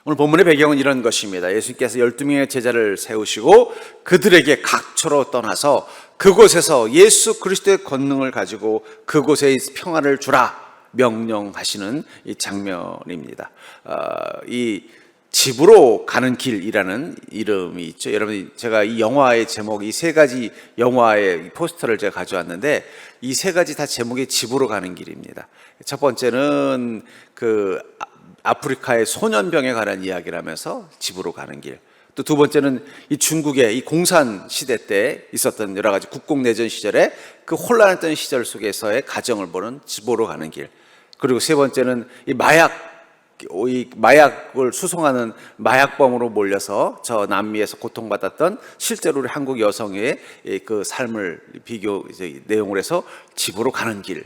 오늘 본문의 배경은 이런 것입니다. 예수님께서 12명의 제자를 세우시고 그들에게 각처로 떠나서 그곳에서 예수 그리스도의 권능을 가지고 그곳에 평화를 주라 명령하시는 이 장면입니다. 이 집으로 가는 길이라는 이름이 있죠. 여러분, 제가 이 영화의 제목, 이 세 가지 영화의 포스터를 제가 가져왔는데 이 세 가지 다 제목이 집으로 가는 길입니다. 첫 번째는 그 아프리카의 소년병에 관한 이야기라면서 집으로 가는 길. 또 두 번째는 이 중국의 이 공산 시대 때 있었던 여러 가지 국공내전 시절에 그 혼란했던 시절 속에서의 가정을 보는 집으로 가는 길. 그리고 세 번째는 이 마약을 수송하는 마약범으로 몰려서 저 남미에서 고통받았던 실제로 우리 한국 여성의 그 삶을 비교 내용을 해서 집으로 가는 길.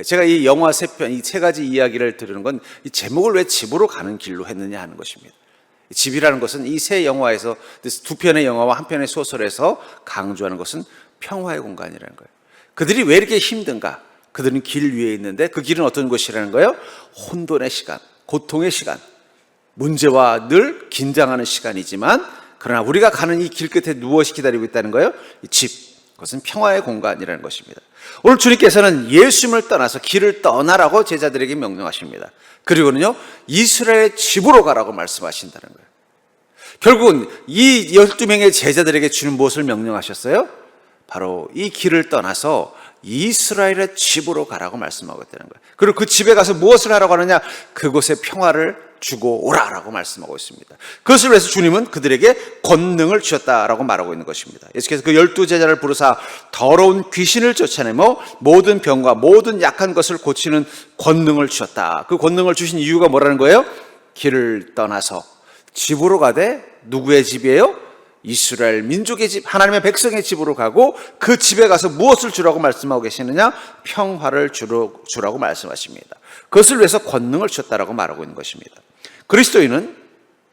제가 이 영화 세 편, 이 세 가지 이야기를 들으는 건 이 제목을 왜 집으로 가는 길로 했느냐 하는 것입니다. 집이라는 것은 이 세 영화에서 두 편의 영화와 한 편의 소설에서 강조하는 것은 평화의 공간이라는 거예요. 그들이 왜 이렇게 힘든가? 그들은 길 위에 있는데 그 길은 어떤 곳이라는 거예요? 혼돈의 시간, 고통의 시간, 문제와 늘 긴장하는 시간이지만 그러나 우리가 가는 이 길 끝에 무엇이 기다리고 있다는 거예요? 이 집, 그것은 평화의 공간이라는 것입니다. 오늘 주님께서는 예수님을 떠나서 길을 떠나라고 제자들에게 명령하십니다. 그리고는요, 이스라엘의 집으로 가라고 말씀하신다는 거예요. 결국은 이 12명의 제자들에게 주님 무엇을 명령하셨어요? 바로 이 길을 떠나서 이스라엘의 집으로 가라고 말씀하고 있다는 거예요. 그리고 그 집에 가서 무엇을 하라고 하느냐? 그곳에 평화를 주고 오라라고 말씀하고 있습니다. 그것을 위해서 주님은 그들에게 권능을 주셨다라고 말하고 있는 것입니다. 예수께서 그 12제자를 부르사 더러운 귀신을 쫓아내며 모든 병과 모든 약한 것을 고치는 권능을 주셨다. 그 권능을 주신 이유가 뭐라는 거예요? 길을 떠나서 집으로 가되 누구의 집이에요? 이스라엘 민족의 집, 하나님의 백성의 집으로 가고 그 집에 가서 무엇을 주라고 말씀하고 계시느냐? 평화를 주라고 말씀하십니다. 그것을 위해서 권능을 주셨다라고 말하고 있는 것입니다. 그리스도인은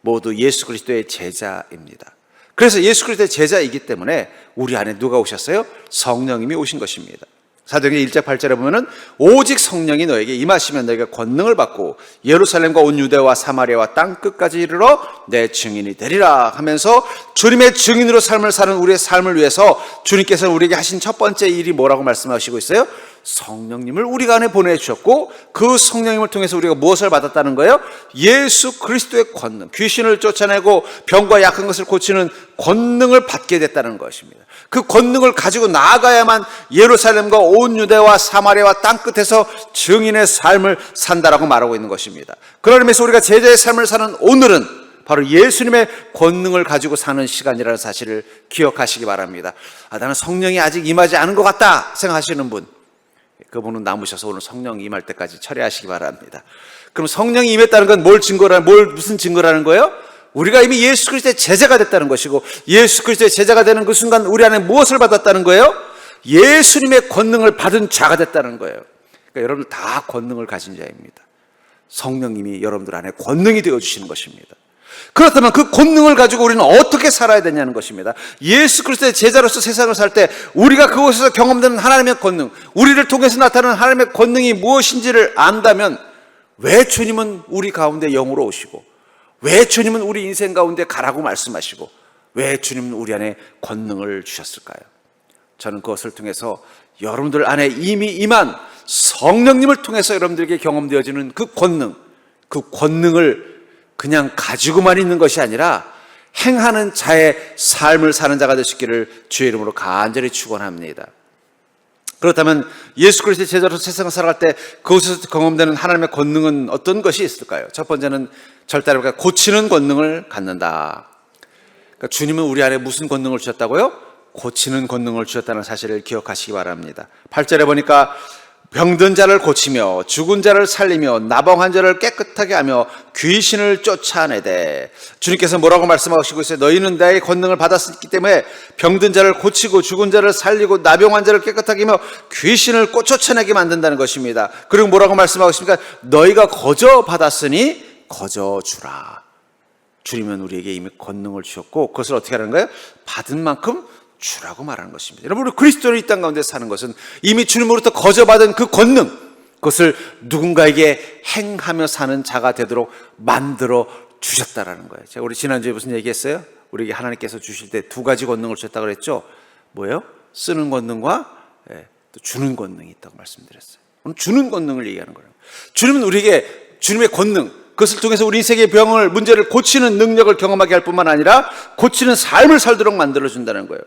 모두 예수 그리스도의 제자입니다. 그래서 예수 그리스도의 제자이기 때문에 우리 안에 누가 오셨어요? 성령님이 오신 것입니다. 사도행전 1장 8절에 보면은 오직 성령이 너에게 임하시면 너희가 권능을 받고 예루살렘과 온 유대와 사마리아와 땅 끝까지 이르러 내 증인이 되리라 하면서 주님의 증인으로 삶을 사는 우리의 삶을 위해서 주님께서 우리에게 하신 첫 번째 일이 뭐라고 말씀하시고 있어요? 성령님을 우리가 안에 보내주셨고 그 성령님을 통해서 우리가 무엇을 받았다는 거예요? 예수 그리스도의 권능, 귀신을 쫓아내고 병과 약한 것을 고치는 권능을 받게 됐다는 것입니다. 그 권능을 가지고 나아가야만 예루살렘과 온 유대와 사마리아와 땅끝에서 증인의 삶을 산다라고 말하고 있는 것입니다. 그런 의미에서 우리가 제자의 삶을 사는 오늘은 바로 예수님의 권능을 가지고 사는 시간이라는 사실을 기억하시기 바랍니다. 나는 성령이 아직 임하지 않은 것 같다 생각하시는 분, 그분은 남으셔서 오늘 성령 임할 때까지 철회하시기 바랍니다. 그럼 성령이 임했다는 건 무슨 증거라는 거예요? 우리가 이미 예수 그리스도의 제자가 됐다는 것이고 예수 그리스도의 제자가 되는 그 순간 우리 안에 무엇을 받았다는 거예요? 예수님의 권능을 받은 자가 됐다는 거예요. 그러니까 여러분들 다 권능을 가진 자입니다. 성령님이 여러분들 안에 권능이 되어주시는 것입니다. 그렇다면 그 권능을 가지고 우리는 어떻게 살아야 되냐는 것입니다. 예수 그리스도의 제자로서 세상을 살 때 우리가 그곳에서 경험되는 하나님의 권능, 우리를 통해서 나타나는 하나님의 권능이 무엇인지를 안다면 왜 주님은 우리 가운데 영으로 오시고 왜 주님은 우리 인생 가운데 가라고 말씀하시고 왜 주님은 우리 안에 권능을 주셨을까요? 저는 그것을 통해서 여러분들 안에 이미 임한 성령님을 통해서 여러분들에게 경험되어지는 그 권능을 그냥 가지고만 있는 것이 아니라 행하는 자의 삶을 사는 자가 되시기를 주의 이름으로 간절히 축원합니다. 그렇다면 예수 그리스도의 제자로 세상을 살아갈 때 그곳에서 경험되는 하나님의 권능은 어떤 것이 있을까요? 첫 번째는 절대로 고치는 권능을 갖는다. 그러니까 주님은 우리 안에 무슨 권능을 주셨다고요? 고치는 권능을 주셨다는 사실을 기억하시기 바랍니다. 8절에 보니까 병든 자를 고치며 죽은 자를 살리며 나병한 자를 깨끗하게 하며 귀신을 쫓아내되, 주님께서 뭐라고 말씀하시고 있어요? 너희는 나의 권능을 받았기 때문에 병든 자를 고치고 죽은 자를 살리고 나병한 자를 깨끗하게 하며 귀신을 쫓아내게 만든다는 것입니다. 그리고 뭐라고 말씀하고 있습니까? 너희가 거저 받았으니 거저 주라. 주님은 우리에게 이미 권능을 주셨고 그것을 어떻게 하는 거예요? 받은 만큼 주라고 말하는 것입니다. 여러분, 우리 그리스도인이 이 땅 가운데 사는 것은 이미 주님으로부터 거저받은 그 권능, 그것을 누군가에게 행하며 사는 자가 되도록 만들어 주셨다라는 거예요. 제가 우리 지난주에 무슨 얘기했어요? 우리에게 하나님께서 주실 때 두 가지 권능을 주셨다고 그랬죠. 뭐예요? 쓰는 권능과 또 주는 권능이 있다고 말씀드렸어요. 오늘 주는 권능을 얘기하는 거예요. 주님은 우리에게 주님의 권능, 그것을 통해서 우리 인생의 병을, 문제를 고치는 능력을 경험하게 할 뿐만 아니라 고치는 삶을 살도록 만들어준다는 거예요.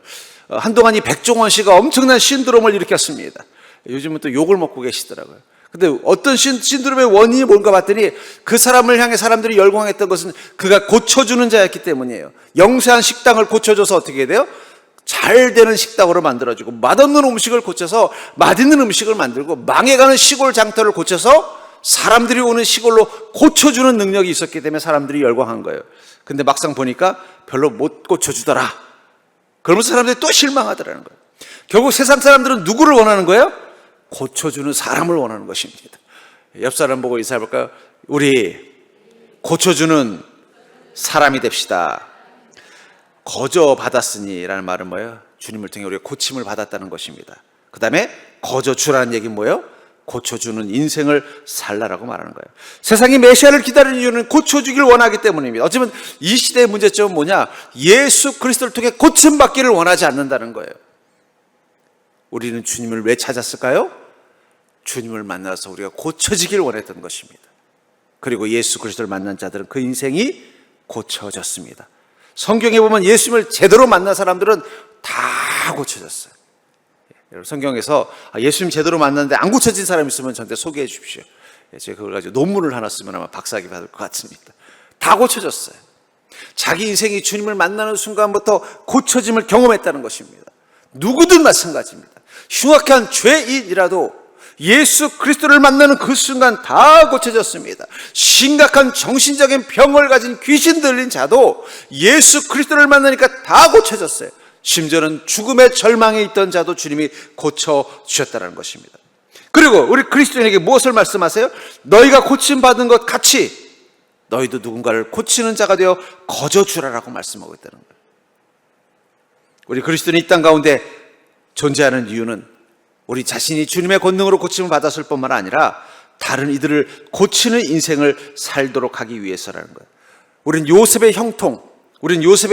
한동안 이 백종원 씨가 엄청난 신드롬을 일으켰습니다. 요즘은 또 욕을 먹고 계시더라고요. 근데 어떤 신드롬의 원인이 뭔가 봤더니 그 사람을 향해 사람들이 열광했던 것은 그가 고쳐주는 자였기 때문이에요. 영세한 식당을 고쳐줘서 어떻게 돼요? 잘 되는 식당으로 만들어주고, 맛없는 음식을 고쳐서 맛있는 음식을 만들고, 망해가는 시골 장터를 고쳐서 사람들이 오는 시골로 고쳐주는 능력이 있었기 때문에 사람들이 열광한 거예요. 근데 막상 보니까 별로 못 고쳐주더라. 그러면서 사람들이 또 실망하더라는 거예요. 결국 세상 사람들은 누구를 원하는 거예요? 고쳐주는 사람을 원하는 것입니다. 옆 사람 보고 인사해볼까요? 우리 고쳐주는 사람이 됩시다. 거저 받았으니 라는 말은 뭐예요? 주님을 통해 우리가 고침을 받았다는 것입니다. 그 다음에 거저 주라는 얘기는 뭐예요? 고쳐주는 인생을 살라라고 말하는 거예요. 세상이 메시아를 기다리는 이유는 고쳐주길 원하기 때문입니다. 어쩌면 이 시대의 문제점은 뭐냐? 예수 그리스도를 통해 고침받기를 원하지 않는다는 거예요. 우리는 주님을 왜 찾았을까요? 주님을 만나서 우리가 고쳐지길 원했던 것입니다. 그리고 예수 그리스도를 만난 자들은 그 인생이 고쳐졌습니다. 성경에 보면 예수님을 제대로 만난 사람들은 다 고쳐졌어요. 여러분, 성경에서 예수님 제대로 만났는데 안 고쳐진 사람 있으면 저한테 소개해 주십시오. 제가 그걸 가지고 논문을 하나 쓰면 아마 박사학위 받을 것 같습니다. 다 고쳐졌어요. 자기 인생이 주님을 만나는 순간부터 고쳐짐을 경험했다는 것입니다. 누구든 마찬가지입니다. 흉악한 죄인이라도 예수 그리스도를 만나는 그 순간 다 고쳐졌습니다. 심각한 정신적인 병을 가진 귀신 들린 자도 예수 그리스도를 만나니까 다 고쳐졌어요. 심지어는 죽음의 절망에 있던 자도 주님이 고쳐주셨다는 것입니다. 그리고 우리 그리스도인에게 무엇을 말씀하세요? 너희가 고침받은 것 같이 너희도 누군가를 고치는 자가 되어 거저주라라고 말씀하고 있다는 거예요. 우리 그리스도인이 이 땅 가운데 존재하는 이유는 우리 자신이 주님의 권능으로 고침을 받았을 뿐만 아니라 다른 이들을 고치는 인생을 살도록 하기 위해서라는 거예요. 우린 요셉의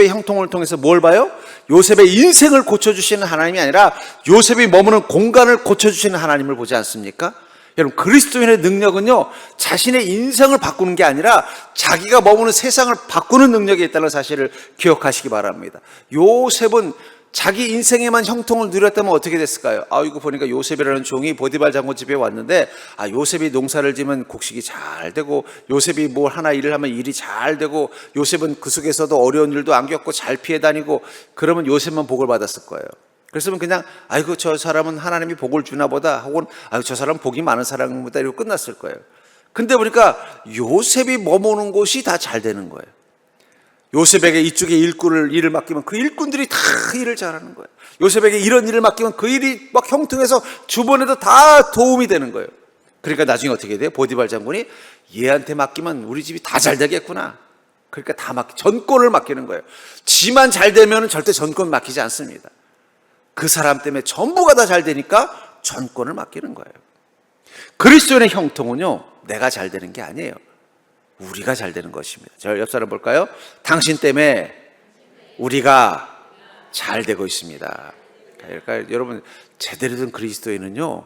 형통을 통해서 뭘 봐요? 요셉의 인생을 고쳐주시는 하나님이 아니라 요셉이 머무는 공간을 고쳐주시는 하나님을 보지 않습니까? 여러분, 그리스도인의 능력은요, 자신의 인생을 바꾸는 게 아니라 자기가 머무는 세상을 바꾸는 능력이 있다는 사실을 기억하시기 바랍니다. 요셉은 자기 인생에만 형통을 누렸다면 어떻게 됐을까요? 이거 보니까 요셉이라는 종이 보디발 장군 집에 왔는데, 요셉이 농사를 지면 곡식이 잘 되고, 요셉이 뭘 하나 일을 하면 일이 잘 되고, 요셉은 그 속에서도 어려운 일도 안 겪고 잘 피해 다니고, 그러면 요셉만 복을 받았을 거예요. 그랬으면 그냥 아이고 저 사람은 하나님이 복을 주나 보다, 혹은 아이고 저 사람은 복이 많은 사람보다, 이러고 끝났을 거예요. 근데 보니까 요셉이 머무는 곳이 다 잘 되는 거예요. 요셉에게 이쪽에 일을 맡기면 그 일꾼들이 다 일을 잘하는 거예요. 요셉에게 이런 일을 맡기면 그 일이 막 형통해서 주변에도 다 도움이 되는 거예요. 그러니까 나중에 어떻게 돼요? 보디발 장군이 얘한테 맡기면 우리 집이 다 잘 되겠구나. 그러니까 전권을 맡기는 거예요. 지만 잘 되면 절대 전권 맡기지 않습니다. 그 사람 때문에 전부가 다 잘 되니까 전권을 맡기는 거예요. 그리스도인의 형통은요, 내가 잘 되는 게 아니에요. 우리가 잘 되는 것입니다. 저 옆 사람 볼까요? 당신 때문에 우리가 잘 되고 있습니다. 그러니까 여러분, 제대로 된 그리스도인은요,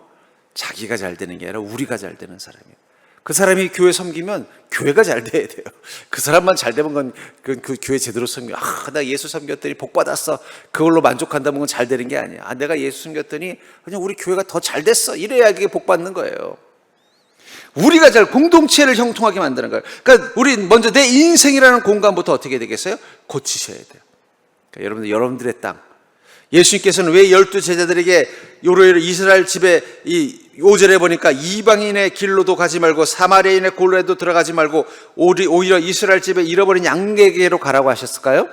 자기가 잘 되는 게 아니라 우리가 잘 되는 사람이에요. 그 사람이 교회 섬기면 교회가 잘 돼야 돼요. 그 사람만 잘 되면 그 교회 제대로 섬겨. 나 예수 섬겼더니 복 받았어. 그걸로 만족한다면 그건 잘 되는 게 아니야. 내가 예수 섬겼더니 그냥 우리 교회가 더 잘 됐어. 이래야 그게 복 받는 거예요. 우리가 공동체를 형통하게 만드는 거예요. 그러니까 우리 먼저 내 인생이라는 공간부터 어떻게 되겠어요? 고치셔야 돼요. 그러니까 여러분들의 땅. 예수님께서는 왜 12 제자들에게 요로요로 이스라엘 집에 이 5절에 보니까 이방인의 길로도 가지 말고 사마리아인의 골로에도 들어가지 말고 오히려 이스라엘 집에 잃어버린 양에게로 가라고 하셨을까요?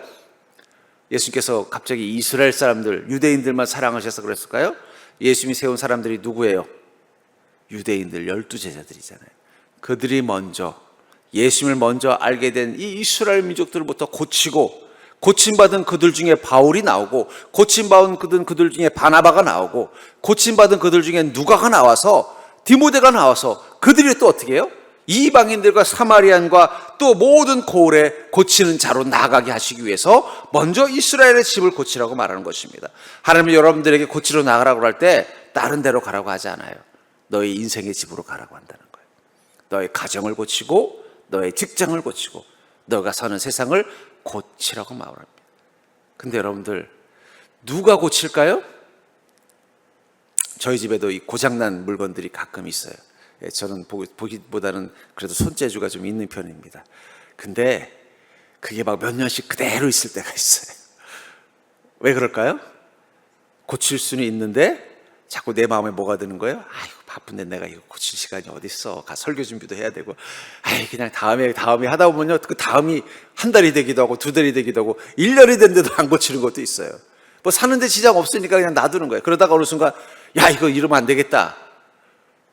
예수님께서 갑자기 이스라엘 사람들, 유대인들만 사랑하셔서 그랬을까요? 예수님이 세운 사람들이 누구예요? 유대인들 12 제자들이잖아요. 그들이 먼저 예수님을 먼저 알게 된 이 이스라엘 민족들부터 고침받은 그들 중에 바울이 나오고, 고침받은 그들 중에 바나바가 나오고, 고침받은 그들 중에 누가가 나와서, 디모데가 나와서 그들이 또 어떻게 해요? 이방인들과 사마리안과 또 모든 고을에 고치는 자로 나아가게 하시기 위해서 먼저 이스라엘의 집을 고치라고 말하는 것입니다. 하나님은 여러분들에게 고치러 나가라고 할 때 다른 데로 가라고 하지 않아요. 너의 인생의 집으로 가라고 한다는 거예요. 너의 가정을 고치고 너의 직장을 고치고 너가 사는 세상을 고치라고 말합니다. 근데 여러분들 누가 고칠까요? 저희 집에도 이 고장난 물건들이 가끔 있어요. 저는 보기보다는 그래도 손재주가 좀 있는 편입니다. 근데 그게 막 몇 년씩 그대로 있을 때가 있어요. 왜 그럴까요? 고칠 수는 있는데 자꾸 내 마음에 뭐가 드는 거예요? 아이고 바쁜데 내가 이거 고칠 시간이 어딨어. 설교 준비도 해야 되고 그냥 다음에 하다 보면요 그 다음이 한 달이 되기도 하고 두 달이 되기도 하고 1년이 됐는데도 안 고치는 것도 있어요. 뭐 사는데 지장 없으니까 그냥 놔두는 거예요. 그러다가 어느 순간 야 이거 이러면 안 되겠다,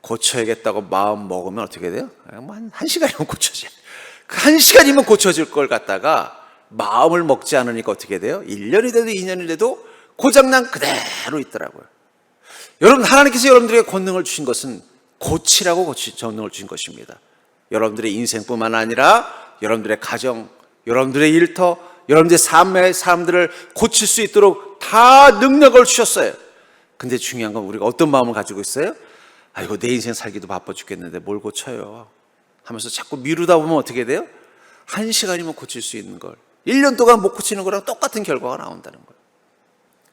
고쳐야겠다고 마음 먹으면 어떻게 돼요? 뭐 한 시간이면 고쳐져요. 그 한 시간이면 고쳐질 걸 갖다가 마음을 먹지 않으니까 어떻게 돼요? 1년이 돼도 2년이 돼도 고장난 그대로 있더라고요. 여러분, 하나님께서 여러분들에게 권능을 주신 것은 고치라고 권능을 주신 것입니다. 여러분들의 인생뿐만 아니라 여러분들의 가정, 여러분들의 일터, 여러분들의 삶의 사람들을 고칠 수 있도록 다 능력을 주셨어요. 근데 중요한 건 우리가 어떤 마음을 가지고 있어요? 아이고 내 인생 살기도 바빠 죽겠는데 뭘 고쳐요 하면서 자꾸 미루다 보면 어떻게 돼요? 한 시간이면 고칠 수 있는 걸 1년 동안 못 고치는 거랑 똑같은 결과가 나온다는 거예요.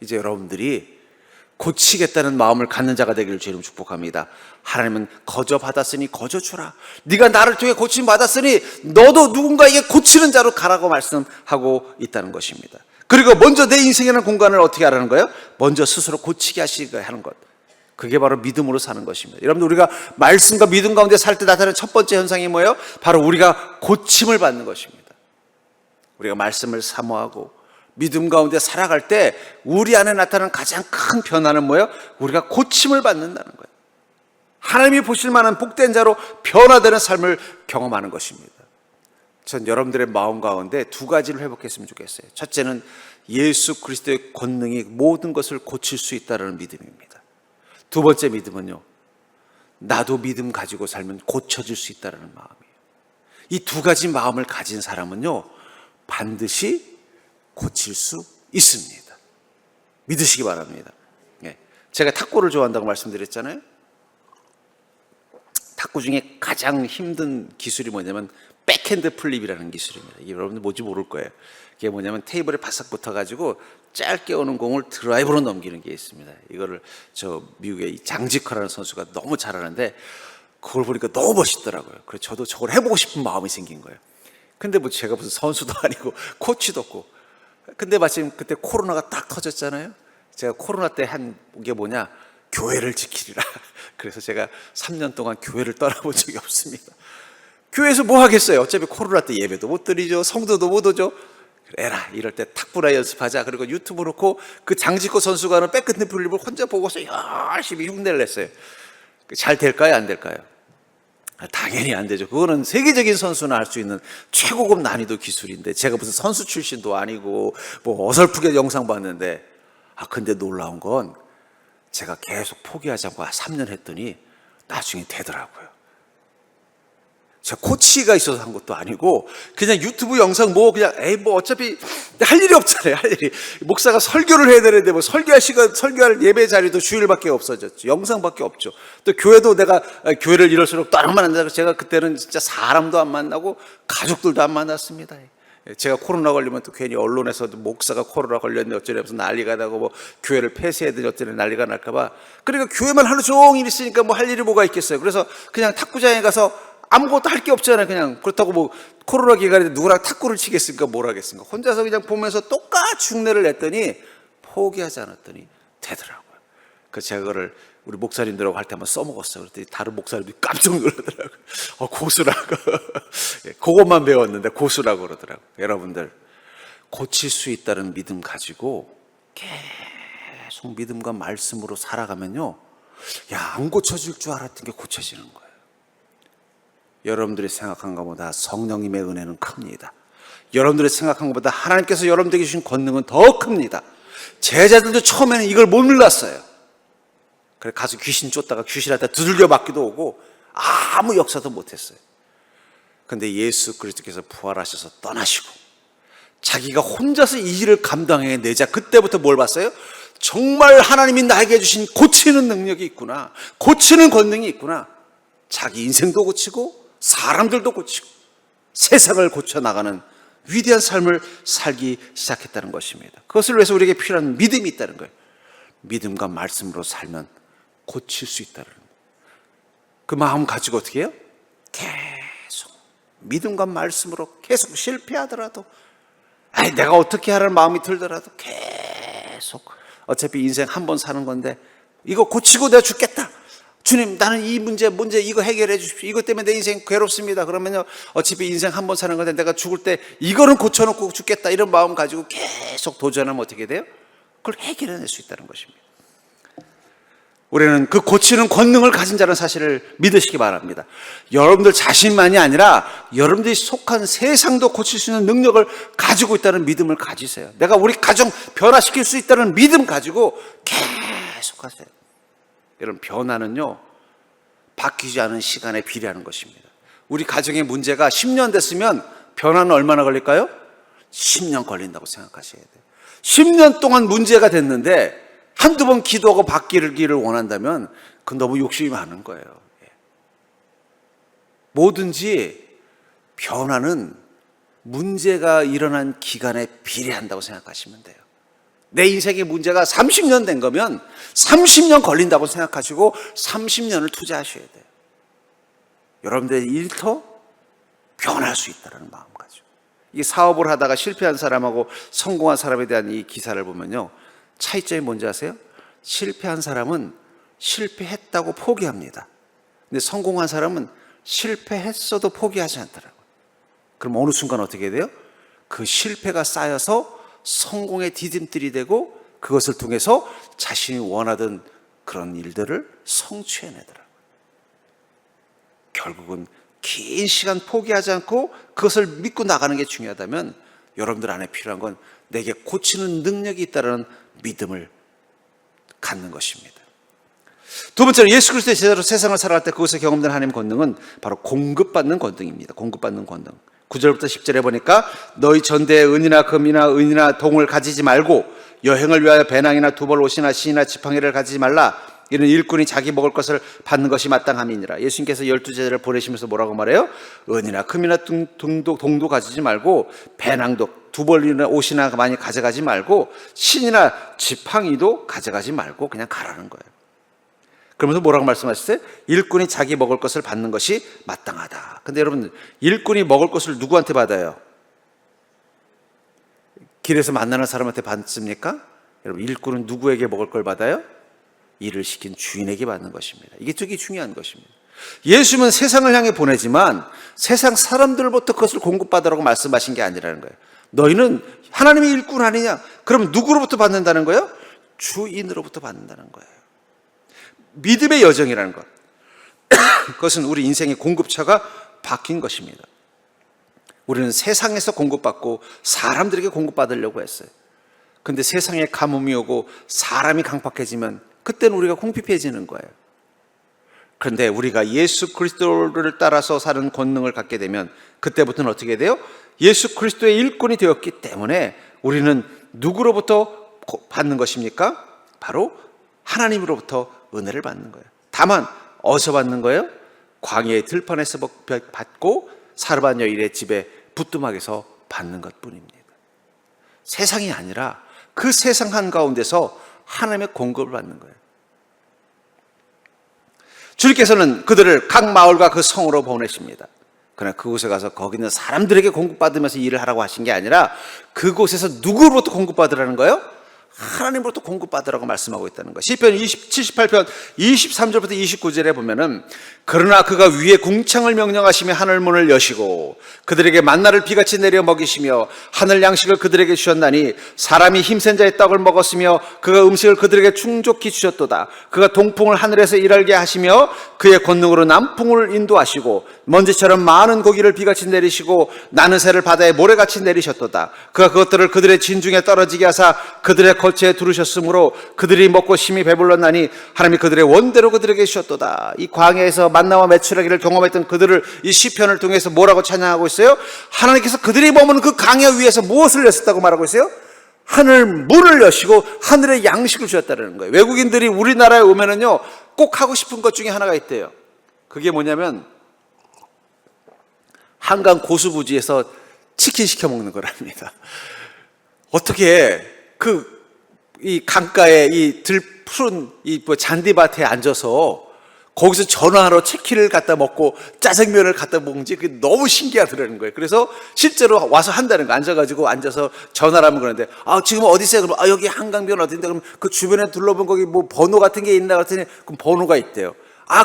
이제 여러분들이 고치겠다는 마음을 갖는 자가 되기를 주님 축복합니다. 하나님은 거저 받았으니 거저 주라. 네가 나를 통해 고침 받았으니 너도 누군가에게 고치는 자로 가라고 말씀하고 있다는 것입니다. 그리고 먼저 내 인생이라는 공간을 어떻게 하라는 거예요? 먼저 스스로 고치게 하시게 하는 것. 그게 바로 믿음으로 사는 것입니다. 여러분들, 우리가 말씀과 믿음 가운데 살 때 나타나는 첫 번째 현상이 뭐예요? 바로 우리가 고침을 받는 것입니다. 우리가 말씀을 사모하고 믿음 가운데 살아갈 때 우리 안에 나타나는 가장 큰 변화는 뭐예요? 우리가 고침을 받는다는 거예요. 하나님이 보실 만한 복된 자로 변화되는 삶을 경험하는 것입니다. 전 여러분들의 마음 가운데 두 가지를 회복했으면 좋겠어요. 첫째는 예수 그리스도의 권능이 모든 것을 고칠 수 있다는 믿음입니다. 두 번째 믿음은요, 나도 믿음 가지고 살면 고쳐질 수 있다는 마음이에요. 이 두 가지 마음을 가진 사람은요 반드시 고칠 수 있습니다. 믿으시기 바랍니다. 제가 탁구를 좋아한다고 말씀드렸잖아요. 탁구 중에 가장 힘든 기술이 뭐냐면 백핸드 플립이라는 기술입니다. 이게 여러분들 뭔지 모를 거예요. 이게 뭐냐면 테이블에 바싹 붙어가지고 짧게 오는 공을 드라이브로 넘기는 게 있습니다. 이거를 저 미국의 장지커라는 선수가 너무 잘하는데 그걸 보니까 너무 멋있더라고요. 그래서 저도 저걸 해보고 싶은 마음이 생긴 거예요. 근데 뭐 제가 무슨 선수도 아니고 코치도 없고. 근데 마침 그때 코로나가 딱 터졌잖아요. 제가 코로나 때 한 게 뭐냐, 교회를 지키리라. 그래서 제가 3년 동안 교회를 떠나본 적이 없습니다. 교회에서 뭐 하겠어요? 어차피 코로나 때 예배도 못 드리죠. 성도도 못 오죠. 에라, 이럴 때 탁구나 연습하자. 그리고 유튜브 놓고 그 장지코 선수가 하는 백핸드 플립을 혼자 보고서 열심히 흉내를 냈어요. 잘 될까요? 안 될까요? 당연히 안 되죠. 그거는 세계적인 선수나 할 수 있는 최고급 난이도 기술인데 제가 무슨 선수 출신도 아니고 뭐 어설프게 영상 봤는데, 근데 놀라운 건 제가 계속 포기하지 않고 3년 했더니 나중에 되더라고요. 제가 코치가 있어서 한 것도 아니고 그냥 유튜브 영상 뭐 어차피 할 일이 없잖아요. 할 일이, 목사가 설교를 해야 되는데 뭐 설교할 예배 자리도 주일밖에 없어졌죠. 영상밖에 없죠. 또 교회도 내가 교회를 이럴수록 또 안 만난다. 제가 그때는 진짜 사람도 안 만나고 가족들도 안 만났습니다. 제가 코로나 걸리면 또 괜히 언론에서도 목사가 코로나 걸렸는데 어쩌려면서 난리가 나고 뭐 교회를 폐쇄해야 되니 어쩌려 난리가 날까봐. 그러니까 교회만 하루 종일 있으니까 뭐 할 일이 뭐가 있겠어요. 그래서 그냥 탁구장에 가서 아무것도 할 게 없잖아요. 그냥 그렇다고 뭐 코로나 기간에 누구랑 탁구를 치겠습니까? 뭘 하겠습니까? 혼자서 그냥 보면서 똑같이 흉내를 냈더니 포기하지 않았더니 되더라고요. 그래서 제가 그거를 우리 목사님들하고 할 때 한번 써먹었어요. 그랬더니 다른 목사님들이 깜짝 놀라더라고요. 고수라고. 그것만 배웠는데 고수라고 그러더라고요. 여러분들, 고칠 수 있다는 믿음 가지고 계속 믿음과 말씀으로 살아가면요, 안 고쳐질 줄 알았던 게 고쳐지는 거예요. 여러분들이 생각한 것보다 성령님의 은혜는 큽니다. 여러분들이 생각한 것보다 하나님께서 여러분들에게 주신 권능은 더 큽니다. 제자들도 처음에는 이걸 못 몰랐어요. 그래 가서 귀신 쫓다가 귀신한테 두들겨 맞기도 오고 아무 역사도 못했어요. 근데 예수 그리스도께서 부활하셔서 떠나시고 자기가 혼자서 이 일을 감당해내자 그때부터 뭘 봤어요? 정말 하나님이 나에게 주신 고치는 능력이 있구나, 고치는 권능이 있구나. 자기 인생도 고치고 사람들도 고치고 세상을 고쳐나가는 위대한 삶을 살기 시작했다는 것입니다. 그것을 위해서 우리에게 필요한 믿음이 있다는 거예요. 믿음과 말씀으로 살면 고칠 수 있다는 거예요. 그 마음 가지고 어떻게 해요? 계속 믿음과 말씀으로 계속 실패하더라도, 내가 어떻게 하라는 마음이 들더라도 계속, 어차피 인생 한 번 사는 건데 이거 고치고 내가 죽겠다. 주님, 나는 이 문제 이거 해결해 주십시오. 이것 때문에 내 인생 괴롭습니다. 그러면요, 어차피 인생 한 번 사는 건데 내가 죽을 때 이거는 고쳐놓고 죽겠다, 이런 마음 가지고 계속 도전하면 어떻게 돼요? 그걸 해결해낼 수 있다는 것입니다. 우리는 그 고치는 권능을 가진 자라는 사실을 믿으시기 바랍니다. 여러분들 자신만이 아니라 여러분들이 속한 세상도 고칠 수 있는 능력을 가지고 있다는 믿음을 가지세요. 내가 우리 가정 변화시킬 수 있다는 믿음 가지고 계속 하세요. 여러분, 변화는요, 바뀌지 않은 시간에 비례하는 것입니다. 우리 가정의 문제가 10년 됐으면 변화는 얼마나 걸릴까요? 10년 걸린다고 생각하셔야 돼요. 10년 동안 문제가 됐는데 한두 번 기도하고 바뀌기를 원한다면 그건 너무 욕심이 많은 거예요. 뭐든지 변화는 문제가 일어난 기간에 비례한다고 생각하시면 돼요. 내 인생의 문제가 30년 된 거면 30년 걸린다고 생각하시고 30년을 투자하셔야 돼요. 여러분들의 일터 변할 수 있다는 마음 가지고. 이 사업을 하다가 실패한 사람하고 성공한 사람에 대한 이 기사를 보면요, 차이점이 뭔지 아세요? 실패한 사람은 실패했다고 포기합니다. 근데 성공한 사람은 실패했어도 포기하지 않더라고요. 그럼 어느 순간 어떻게 돼요? 그 실패가 쌓여서 성공의 디딤돌이 되고 그것을 통해서 자신이 원하던 그런 일들을 성취해내더라고요. 결국은 긴 시간 포기하지 않고 그것을 믿고 나가는 게 중요하다면 여러분들 안에 필요한 건 내게 고치는 능력이 있다는 믿음을 갖는 것입니다. 두 번째로, 예수 그리스도의 제자로 세상을 살아갈 때 그것을 경험된 하나님의 권능은 바로 공급받는 권능입니다. 공급받는 권능. 9절부터 10절에 보니까 너희 전대에 은이나 금이나 은이나 동을 가지지 말고 여행을 위하여 배낭이나 두벌 옷이나 시나 지팡이를 가지지 말라. 이는 일꾼이 자기 먹을 것을 받는 것이 마땅함이니라. 예수님께서 12제자를 보내시면서 뭐라고 말해요? 은이나 금이나 동도 가지지 말고 배낭도 두벌이나 옷이나 많이 가져가지 말고 신이나 지팡이도 가져가지 말고 그냥 가라는 거예요. 그러면서 뭐라고 말씀하셨어요? 일꾼이 자기 먹을 것을 받는 것이 마땅하다. 근데 여러분, 일꾼이 먹을 것을 누구한테 받아요? 길에서 만나는 사람한테 받습니까? 여러분, 일꾼은 누구에게 먹을 걸 받아요? 일을 시킨 주인에게 받는 것입니다. 이게 되게 중요한 것입니다. 예수님은 세상을 향해 보내지만 세상 사람들부터 그것을 공급받으라고 말씀하신 게 아니라는 거예요. 너희는 하나님의 일꾼 아니냐? 그럼 누구로부터 받는다는 거예요? 주인으로부터 받는다는 거예요. 믿음의 여정이라는 것, 그것은 우리 인생의 공급처가 바뀐 것입니다. 우리는 세상에서 공급받고 사람들에게 공급받으려고 했어요. 근데 세상에 가뭄이 오고 사람이 강팍해지면 그때는 우리가 궁핍해지는 거예요. 그런데 우리가 예수 그리스도를 따라서 사는 권능을 갖게 되면 그때부터는 어떻게 돼요? 예수 그리스도의 일꾼이 되었기 때문에 우리는 누구로부터 받는 것입니까? 바로 하나님으로부터 은혜를 받는 거예요. 다만 어디서 받는 거예요? 광야의 들판에서 받고 사르밧 여인의 집에 부뚜막에서 받는 것뿐입니다. 세상이 아니라 그 세상 한가운데서 하나님의 공급을 받는 거예요. 주님께서는 그들을 각 마을과 그 성으로 보내십니다. 그러나 그곳에 가서 거기 있는 사람들에게 공급받으면서 일을 하라고 하신 게 아니라 그곳에서 누구로부터 공급받으라는 거예요? 하나님으로부터 공급받으라고 말씀하고 있다는 거예요. 시편 78편 23절부터 29절에 보면은 그러나 그가 위에 궁창을 명령하시며 하늘문을 여시고 그들에게 만나를 비같이 내려 먹이시며 하늘 양식을 그들에게 주셨나니 사람이 힘센 자의 떡을 먹었으며 그가 음식을 그들에게 충족히 주셨도다. 그가 동풍을 하늘에서 일하게 하시며 그의 권능으로 남풍을 인도하시고 먼지처럼 많은 고기를 비같이 내리시고 나는 새를 바다에 모래같이 내리셨도다. 그가 그것들을 그들의 진중에 떨어지게 하사 그들의 거처에 두르셨으므로 그들이 먹고 심히 배불렀나니 하나님이 그들의 원대로 그들에게 주셨도다. 이 광야에서 만나와 메추라기를 경험했던 그들을 이 시편을 통해서 뭐라고 찬양하고 있어요? 하나님께서 그들이 머무는 그 광야 위에서 무엇을 여셨다고 말하고 있어요? 하늘 문을 여시고 하늘의 양식을 주셨다는 거예요. 외국인들이 우리나라에 오면은요 꼭 하고 싶은 것 중에 하나가 있대요. 그게 뭐냐면 한강 고수부지에서 치킨 시켜 먹는 거랍니다. 어떻게 이 강가에 이 푸른 이 잔디밭에 앉아서 거기서 전화로 치킨을 갖다 먹고 짜장면을 갖다 먹는지 그게 너무 신기하더라는 거예요. 그래서 실제로 와서 한다는 거. 앉아서 전화를 하면 그러는데 지금 어디세요? 그러면 여기 한강변 어딘데? 그럼 그 주변에 둘러본 거기 뭐 번호 같은 게 있나 그랬더니 그럼 번호가 있대요.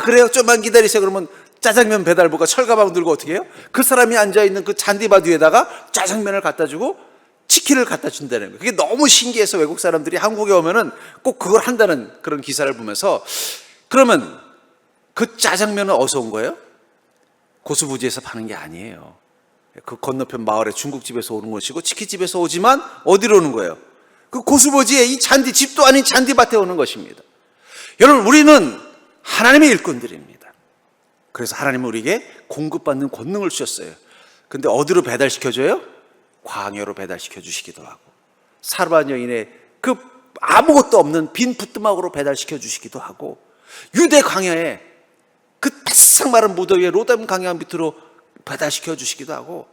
그래요? 좀만 기다리세요. 그러면 짜장면 배달부가 철가방 들고 어떻게 해요? 그 사람이 앉아있는 그 잔디밭 위에다가 짜장면을 갖다 주고 치킨을 갖다 준다는 거예요. 그게 너무 신기해서 외국 사람들이 한국에 오면은 꼭 그걸 한다는 그런 기사를 보면서 그러면 그 짜장면은 어디서 온 거예요? 고수부지에서 파는 게 아니에요. 그 건너편 마을에 중국집에서 오는 것이고 치킨집에서 오지만 어디로 오는 거예요? 그 고수부지에 이 집도 아닌 잔디밭에 오는 것입니다. 여러분 우리는 하나님의 일꾼들입니다. 그래서 하나님은 우리에게 공급받는 권능을 주셨어요. 근데 어디로 배달시켜줘요? 광야로 배달시켜 주시기도 하고 사르밧 여인의 그 아무것도 없는 빈 부뚜막으로 배달시켜 주시기도 하고 유대 광야에 그 바싹 마른 무더위에 로담 광야 밑으로 배달시켜 주시기도 하고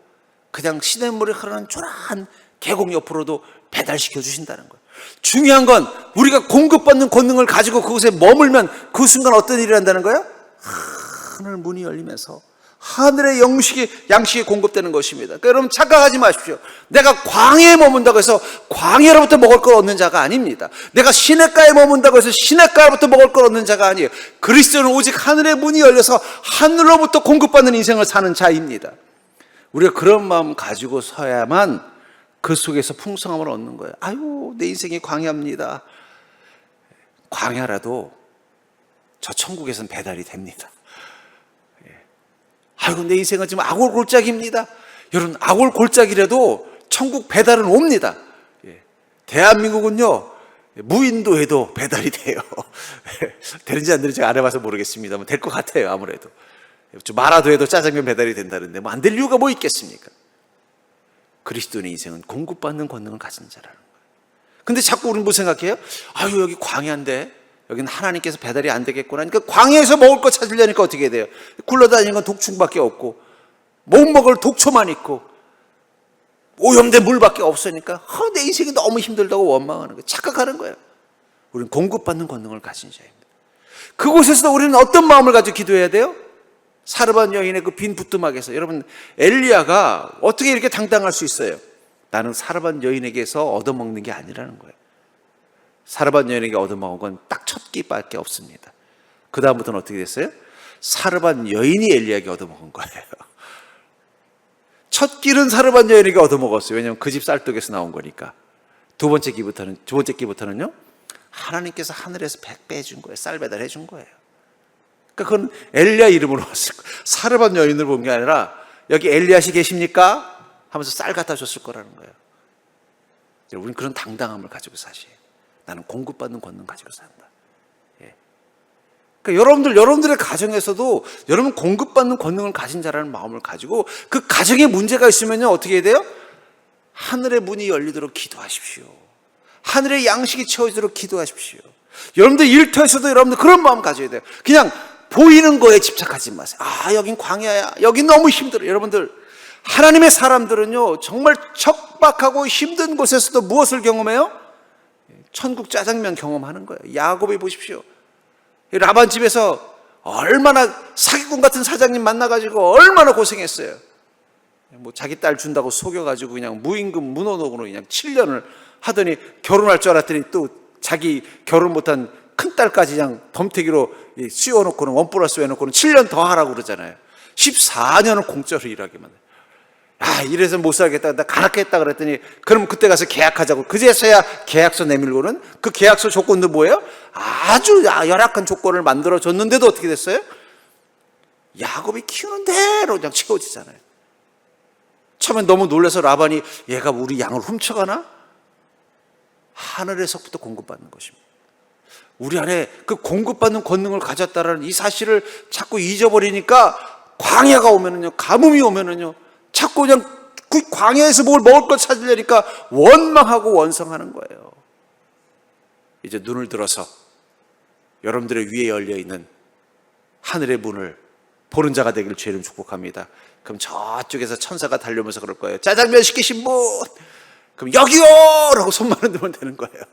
그냥 시냇물이 흐르는 초라한 계곡 옆으로도 배달시켜 주신다는 거예요. 중요한 건 우리가 공급받는 권능을 가지고 그곳에 머물면 그 순간 어떤 일이 한다는 거예요? 하늘 문이 열리면서 하늘의 양식이 공급되는 것입니다. 그러니까 여러분 착각하지 마십시오. 내가 광야에 머문다고 해서 광야로부터 먹을 걸 얻는 자가 아닙니다. 내가 시냇가에 머문다고 해서 시냇가로부터 먹을 걸 얻는 자가 아니에요. 그리스도는 오직 하늘의 문이 열려서 하늘로부터 공급받는 인생을 사는 자입니다. 우리가 그런 마음 가지고 서야만 그 속에서 풍성함을 얻는 거예요. 내 인생이 광야입니다. 광야라도 저 천국에서는 배달이 됩니다. 내 인생은 지금 아골골짝입니다. 여러분 아골골짝이라도 천국 배달은 옵니다. 대한민국은요 무인도에도 배달이 돼요. 되는지 안 되는지 안 해봐서 모르겠습니다만 될 것 같아요. 아무래도 마라도에도 짜장면 배달이 된다는데 안 될 이유가 뭐 있겠습니까? 그리스도인의 인생은 공급받는 권능을 가진 자라는 거예요. 근데 자꾸 우리는 뭐 생각해요? 여기 광야인데 여기는 하나님께서 배달이 안 되겠구나. 그러니까 광야에서 먹을 거 찾으려니까 어떻게 돼요? 굴러다니는 건 독충밖에 없고 못 먹을 독초만 있고 오염된 물밖에 없으니까 내 인생이 너무 힘들다고 원망하는 거예요. 착각하는 거예요. 우리는 공급받는 권능을 가진 자입니다. 그곳에서도 우리는 어떤 마음을 가지고 기도해야 돼요? 사르밧 여인의 그 빈 부뚜막에서 여러분 엘리야가 어떻게 이렇게 당당할 수 있어요? 나는 사르밧 여인에게서 얻어먹는 게 아니라는 거예요. 사르밧 여인에게 얻어먹은 건 딱 첫 끼밖에 없습니다. 그 다음부터는 어떻게 됐어요? 사르밧 여인이 엘리야에게 얻어먹은 거예요. 첫 끼는 사르밧 여인에게 얻어먹었어요. 왜냐하면 그 집 쌀떡에서 나온 거니까. 두 번째 끼부터는요 하나님께서 하늘에서 100배 해준 거예요. 쌀 배달해 준 거예요. 그러니까 그건 엘리야 이름으로 왔을 거예요. 사르밧 여인을 본 게 아니라 여기 엘리야시 계십니까? 하면서 쌀 갖다 줬을 거라는 거예요. 우리는 그런 당당함을 가지고 사시요. 나는 공급받는 권능 가지고 산다. 그러니까 여러분들의 가정에서도 여러분 공급받는 권능을 가진 자라는 마음을 가지고 그 가정에 문제가 있으면요 어떻게 해야 돼요? 하늘의 문이 열리도록 기도하십시오. 하늘의 양식이 채워지도록 기도하십시오. 여러분들 일터에서도 여러분들 그런 마음 가져야 돼요. 그냥 보이는 거에 집착하지 마세요. 여긴 광야야. 여긴 너무 힘들어. 여러분들 하나님의 사람들은요 정말 척박하고 힘든 곳에서도 무엇을 경험해요? 천국 짜장면 경험하는 거예요. 야곱이 보십시오. 라반 집에서 얼마나 사기꾼 같은 사장님 만나가지고 얼마나 고생했어요. 자기 딸 준다고 속여가지고 그냥 무임금 문어노으로 그냥 7년을 하더니 결혼할 줄 알았더니 또 자기 결혼 못한 큰딸까지 그냥 덤태기로 씌워놓고는 원 플러스 해놓고는 7년 더 하라고 그러잖아요. 14년을 공짜로 일하게 만들어요. 이래서 못 살겠다. 나 가락했다 그랬더니 그럼 그때 가서 계약하자고. 그제서야 계약서 내밀고는 그 계약서 조건도 뭐예요? 아주 열악한 조건을 만들어 줬는데도 어떻게 됐어요? 야곱이 키우는 대로 그냥 채워지잖아요. 처음엔 너무 놀라서 라반이 얘가 우리 양을 훔쳐가나? 하늘에서부터 공급받는 것입니다. 우리 안에 그 공급받는 권능을 가졌다라는 이 사실을 자꾸 잊어버리니까 광야가 오면은요, 가뭄이 오면은요, 자꾸 그냥 그 광야에서 뭘 먹을 걸 찾으려니까 원망하고 원성하는 거예요. 이제 눈을 들어서 여러분들의 위에 열려 있는 하늘의 문을 보는 자가 되기를 주의 이름 축복합니다. 그럼 저쪽에서 천사가 달려오면서 그럴 거예요. 짜장면 시키신 분! 그럼 여기요! 라고 손만 흔들면 되는 거예요.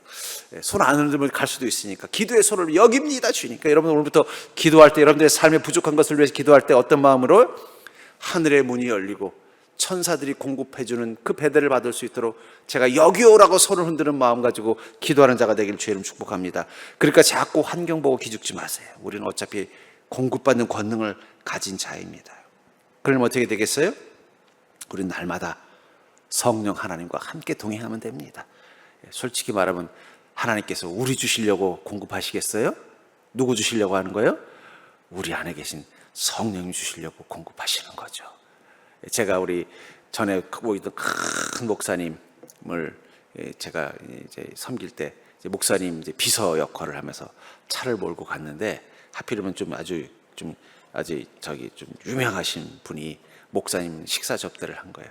손 안 흔들면 갈 수도 있으니까. 기도의 손을 여깁니다, 주니까. 여러분 오늘부터 기도할 때, 여러분들의 삶에 부족한 것을 위해서 기도할 때 어떤 마음으로? 하늘의 문이 열리고 천사들이 공급해주는 그 배달을 받을 수 있도록 제가 여기요라고 손을 흔드는 마음 가지고 기도하는 자가 되기를 주의 이름 축복합니다. 그러니까 자꾸 환경 보고 기죽지 마세요. 우리는 어차피 공급받는 권능을 가진 자입니다. 그러면 어떻게 되겠어요? 우리는 날마다 성령 하나님과 함께 동행하면 됩니다. 솔직히 말하면 하나님께서 우리 주시려고 공급하시겠어요? 누구 주시려고 하는 거예요? 우리 안에 계신 성령님 주시려고 공급하시는 거죠. 제가 우리 전에 보이던 큰 목사님을 제가 이제 섬길 때 이제 목사님 이제 비서 역할을 하면서 차를 몰고 갔는데 하필이면 좀 유명하신 분이 목사님 식사 접대를 한 거예요.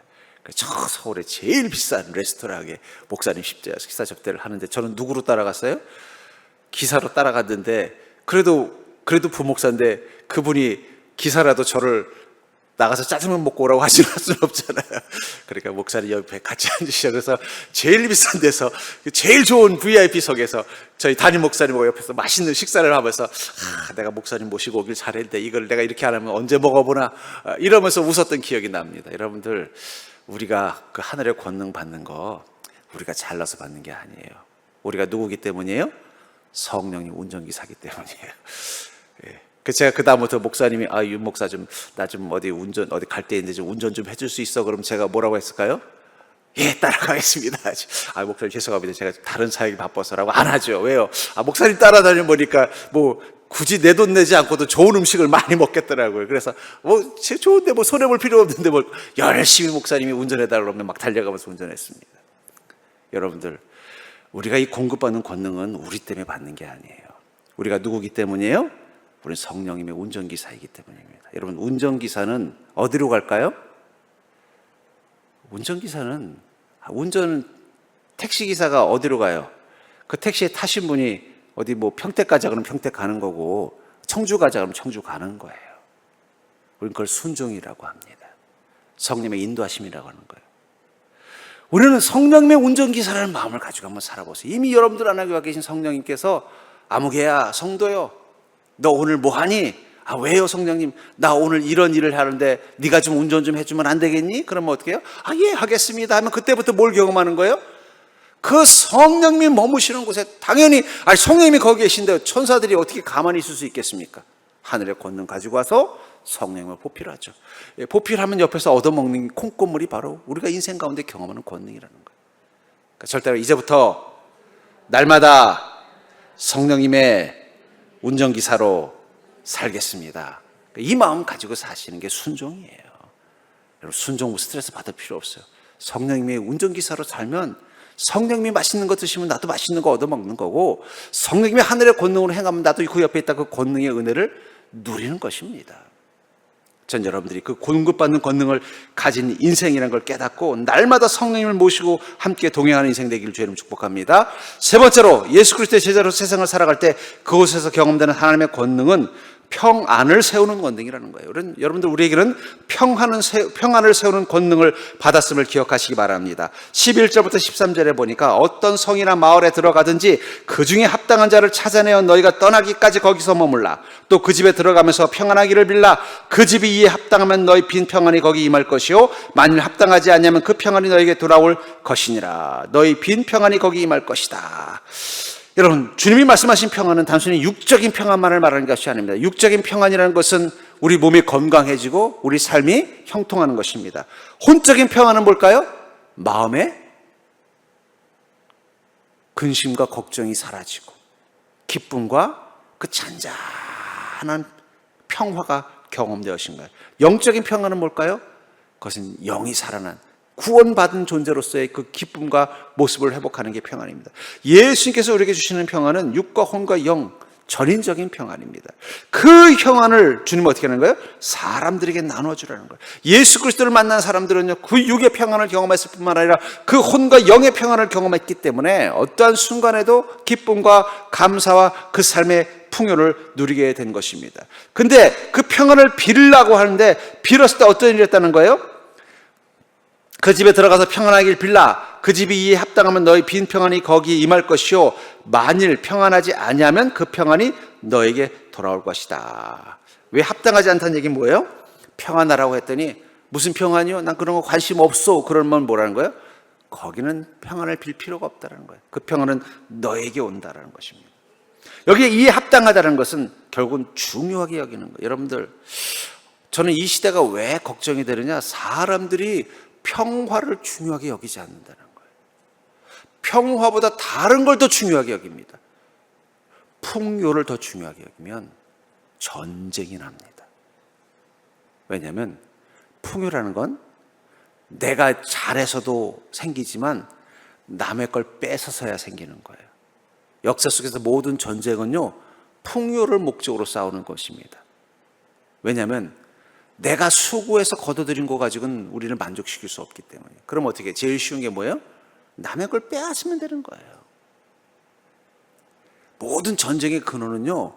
저 서울의 제일 비싼 레스토랑에 목사님 식사 접대를 하는데 저는 누구로 따라갔어요? 기사로 따라갔는데 그래도 부목사인데 그분이 기사라도 저를 나가서 짜장면 먹고 오라고 하실 수는 없잖아요. 그러니까 목사님 옆에 같이 앉으시죠. 그래서 제일 비싼 데서 제일 좋은 VIP석에서 저희 담임 목사님하고 옆에서 맛있는 식사를 하면서 내가 목사님 모시고 오길 잘했는데 이걸 내가 이렇게 안 하면 언제 먹어보나 이러면서 웃었던 기억이 납니다. 여러분들 우리가 그 하늘의 권능 받는 거 우리가 잘나서 받는 게 아니에요. 우리가 누구기 때문이에요? 성령님 운전기사기 때문이에요. 제가 그 다음부터 목사님이 윤 목사 나 좀 어디 갈 때 있는데 좀 운전 좀 해줄 수 있어? 그럼 제가 뭐라고 했을까요? 예, 따라가겠습니다. 목사님 죄송합니다. 제가 다른 사역이 바빠서라고 안 하죠. 왜요? 목사님 따라다니면 보니까 굳이 내 돈 내지 않고도 좋은 음식을 많이 먹겠더라고요. 그래서 좋은데 손해볼 필요 없는데 열심히 목사님이 운전해달라고 그러면 막 달려가면서 운전했습니다. 여러분들 우리가 이 공급받는 권능은 우리 때문에 받는 게 아니에요. 우리가 누구기 때문이에요? 우리는 성령님의 운전기사이기 때문입니다. 여러분 운전기사는 어디로 갈까요? 택시기사가 어디로 가요? 그 택시에 타신 분이 어디 평택 가자 그러면 평택 가는 거고 청주 가자 그러면 청주 가는 거예요. 우리는 그걸 순종이라고 합니다. 성령의 인도하심이라고 하는 거예요. 우리는 성령의 운전기사라는 마음을 가지고 한번 살아보세요. 이미 여러분들 안에 와 계신 성령님께서 아무개야 성도요 너 오늘 뭐 하니? 왜요 성령님? 나 오늘 이런 일을 하는데 네가 좀 운전 좀 해주면 안 되겠니? 그러면 어떻게 해요? 예 하겠습니다 하면 그때부터 뭘 경험하는 거예요? 그 성령님이 머무시는 곳에 당연히 성령님이 거기 계신데 천사들이 어떻게 가만히 있을 수 있겠습니까? 하늘의 권능 가지고 와서 성령을 보필하죠. 보필하면 옆에서 얻어먹는 콩고물이 바로 우리가 인생 가운데 경험하는 권능이라는 거예요. 그러니까 절대로 이제부터 날마다 성령님의 운전기사로 살겠습니다. 이 마음 가지고 사시는 게 순종이에요. 여러분 순종 스트레스 받을 필요 없어요. 성령님의 운전기사로 살면 성령님이 맛있는 거 드시면 나도 맛있는 거 얻어먹는 거고 성령님이 하늘의 권능으로 행하면 나도 그 옆에 있다 그 권능의 은혜를 누리는 것입니다. 전 여러분들이 그 공급받는 권능을 가진 인생이라는 걸 깨닫고 날마다 성령님을 모시고 함께 동행하는 인생 되기를 주의 이름 축복합니다. 세 번째로 예수 그리스도의 제자로 세상을 살아갈 때 그곳에서 경험되는 하나님의 권능은 평안을 세우는 권능이라는 거예요. 여러분들 우리에게는 평안을 세우는 권능을 받았음을 기억하시기 바랍니다. 11절부터 13절에 보니까 어떤 성이나 마을에 들어가든지 그 중에 합당한 자를 찾아내어 너희가 떠나기까지 거기서 머물라. 또 그 집에 들어가면서 평안하기를 빌라. 그 집이 이에 합당하면 너희 빈 평안이 거기 임할 것이요 만일 합당하지 않으면 그 평안이 너에게 돌아올 것이니라. 너희 빈 평안이 거기 임할 것이다. 여러분 주님이 말씀하신 평안은 단순히 육적인 평안만을 말하는 것이 아닙니다. 육적인 평안이라는 것은 우리 몸이 건강해지고 우리 삶이 형통하는 것입니다. 혼적인 평안은 뭘까요? 마음의 근심과 걱정이 사라지고 기쁨과 그 잔잔한 평화가 경험되어진 거예요. 영적인 평안은 뭘까요? 그것은 영이 살아난 구원받은 존재로서의 그 기쁨과 모습을 회복하는 게 평안입니다. 예수님께서 우리에게 주시는 평안은 육과 혼과 영, 전인적인 평안입니다. 그 평안을 주님 어떻게 하는 거예요? 사람들에게 나눠주라는 거예요. 예수 그리스도를 만난 사람들은요, 그 육의 평안을 경험했을 뿐만 아니라 그 혼과 영의 평안을 경험했기 때문에 어떠한 순간에도 기쁨과 감사와 그 삶의 풍요를 누리게 된 것입니다. 근데 그 평안을 빌려고 하는데 빌었을 때 어떤 일이 있다는 거예요? 그 집에 들어가서 평안하길 빌라. 그 집이 이에 합당하면 너희 빈 평안이 거기에 임할 것이요 만일 평안하지 아니하면 그 평안이 너에게 돌아올 것이다. 왜 합당하지 않다는 얘기는 뭐예요? 평안하라고 했더니 무슨 평안이요? 난 그런 거 관심 없어. 그러면 뭐라는 거예요? 거기는 평안을 빌 필요가 없다는 거예요. 그 평안은 너에게 온다는 것입니다. 여기에 이에 합당하다는 것은 결국은 중요하게 여기는 거예요. 여러분들, 저는 이 시대가 왜 걱정이 되느냐? 사람들이 평화를 중요하게 여기지 않는다는 거예요. 평화보다 다른 걸 더 중요하게 여깁니다. 풍요를 더 중요하게 여기면 전쟁이 납니다. 왜냐하면 풍요라는 건 내가 잘해서도 생기지만 남의 걸 뺏어서야 생기는 거예요. 역사 속에서 모든 전쟁은요, 풍요를 목적으로 싸우는 것입니다. 왜냐하면 내가 수고해서 거둬들인 거 가지고는 우리를 만족시킬 수 없기 때문에. 그럼 어떻게? 제일 쉬운 게 뭐예요? 남의 걸 빼앗으면 되는 거예요. 모든 전쟁의 근원은요,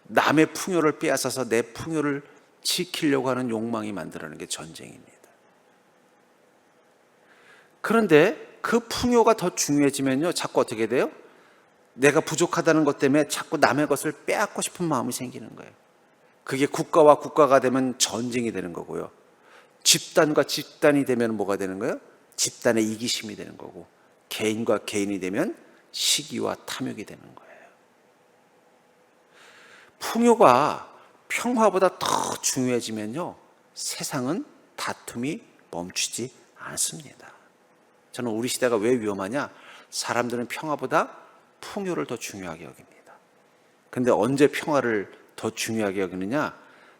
남의 풍요를 빼앗아서 내 풍요를 지키려고 하는 욕망이 만들어내는 게 전쟁입니다. 그런데 그 풍요가 더 중요해지면요, 자꾸 어떻게 돼요? 내가 부족하다는 것 때문에 자꾸 남의 것을 빼앗고 싶은 마음이 생기는 거예요. 그게 국가와 국가가 되면 전쟁이 되는 거고요. 집단과 집단이 되면 뭐가 되는 거예요? 집단의 이기심이 되는 거고, 개인과 개인이 되면 시기와 탐욕이 되는 거예요. 풍요가 평화보다 더 중요해지면요, 세상은 다툼이 멈추지 않습니다. 저는 우리 시대가 왜 위험하냐? 사람들은 평화보다 풍요를 더 중요하게 여깁니다. 근데 언제 평화를 더 중요하게 여기느냐?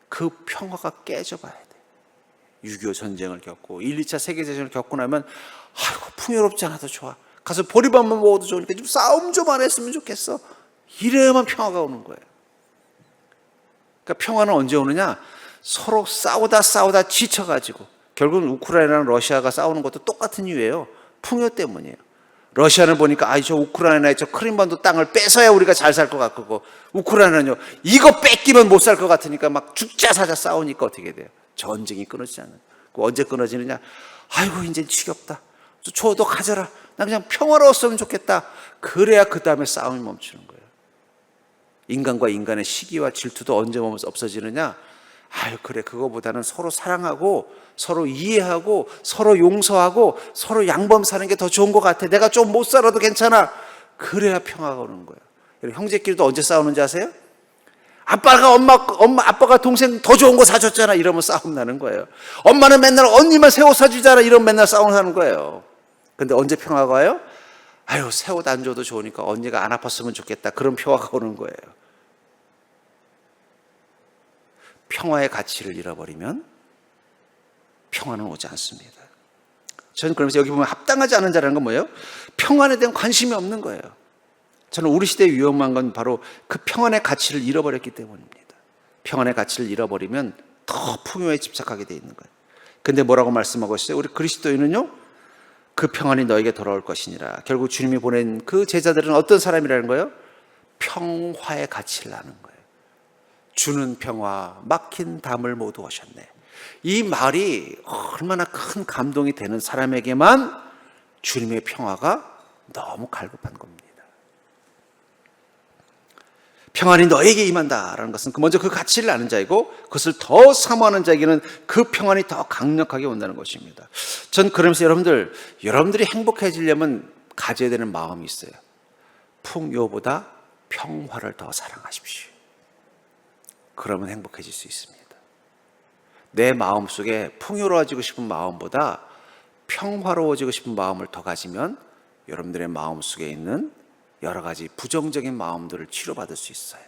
그 평화가 깨져봐야 돼. 6.25 전쟁을 겪고 1, 2차 세계대전을 겪고 나면 아이고 풍요롭지 않아도 좋아. 가서 보리밥만 먹어도 좋으니까 좀 싸움 좀 안 했으면 좋겠어. 이래야만 평화가 오는 거예요. 그러니까 평화는 언제 오느냐? 서로 싸우다 지쳐가지고, 결국은 우크라이나랑 러시아가 싸우는 것도 똑같은 이유예요. 풍요 때문이에요. 러시아는 보니까 저 우크라이나의 저 크림반도 땅을 뺏어야 우리가 잘 살 것 같고, 우크라이나는요, 이거 뺏기면 못 살 것 같으니까 막 죽자 사자 싸우니까 어떻게 돼요? 전쟁이 끊어지지 않아요. 언제 끊어지느냐? 아이고 이제 지겹다. 너 가져라. 나 그냥 평화로웠으면 좋겠다. 그래야 그 다음에 싸움이 멈추는 거예요. 인간과 인간의 시기와 질투도 언제 없어지느냐? 그래, 그거보다는 서로 사랑하고 서로 이해하고 서로 용서하고 서로 양보하며 사는 게 더 좋은 것 같아. 내가 좀 못 살아도 괜찮아. 그래야 평화가 오는 거예요. 형제끼리도 언제 싸우는지 아세요? 아빠가 동생 더 좋은 거 사줬잖아. 이러면 싸움 나는 거예요. 엄마는 맨날 언니만 새 옷 사주잖아. 이러면 맨날 싸움하는 거예요. 근데 언제 평화가 와요? 새 옷 안 줘도 좋으니까 언니가 안 아팠으면 좋겠다. 그런 평화가 오는 거예요. 평화의 가치를 잃어버리면 평화는 오지 않습니다. 저는 그러면서 여기 보면 합당하지 않은 자라는 건 뭐예요? 평안에 대한 관심이 없는 거예요. 저는 우리 시대의 위험한 건 바로 그 평안의 가치를 잃어버렸기 때문입니다. 평안의 가치를 잃어버리면 더 풍요에 집착하게 돼 있는 거예요. 근데 뭐라고 말씀하고 있어요? 우리 그리스도인은요, 그 평안이 너에게 돌아올 것이니라. 결국 주님이 보낸 그 제자들은 어떤 사람이라는 거예요? 평화의 가치를 아는 거예요. 주는 평화, 막힌 담을 모두 하셨네. 이 말이 얼마나 큰 감동이 되는 사람에게만 주님의 평화가 너무 갈급한 겁니다. 평안이 너에게 임한다라는 것은 먼저 그 가치를 아는 자이고, 그것을 더 사모하는 자에게는 그 평안이 더 강력하게 온다는 것입니다. 전 그러면서 여러분들이 행복해지려면 가져야 되는 마음이 있어요. 풍요보다 평화를 더 사랑하십시오. 그러면 행복해질 수 있습니다. 내 마음속에 풍요로워지고 싶은 마음보다 평화로워지고 싶은 마음을 더 가지면 여러분들의 마음속에 있는 여러 가지 부정적인 마음들을 치료받을 수 있어요.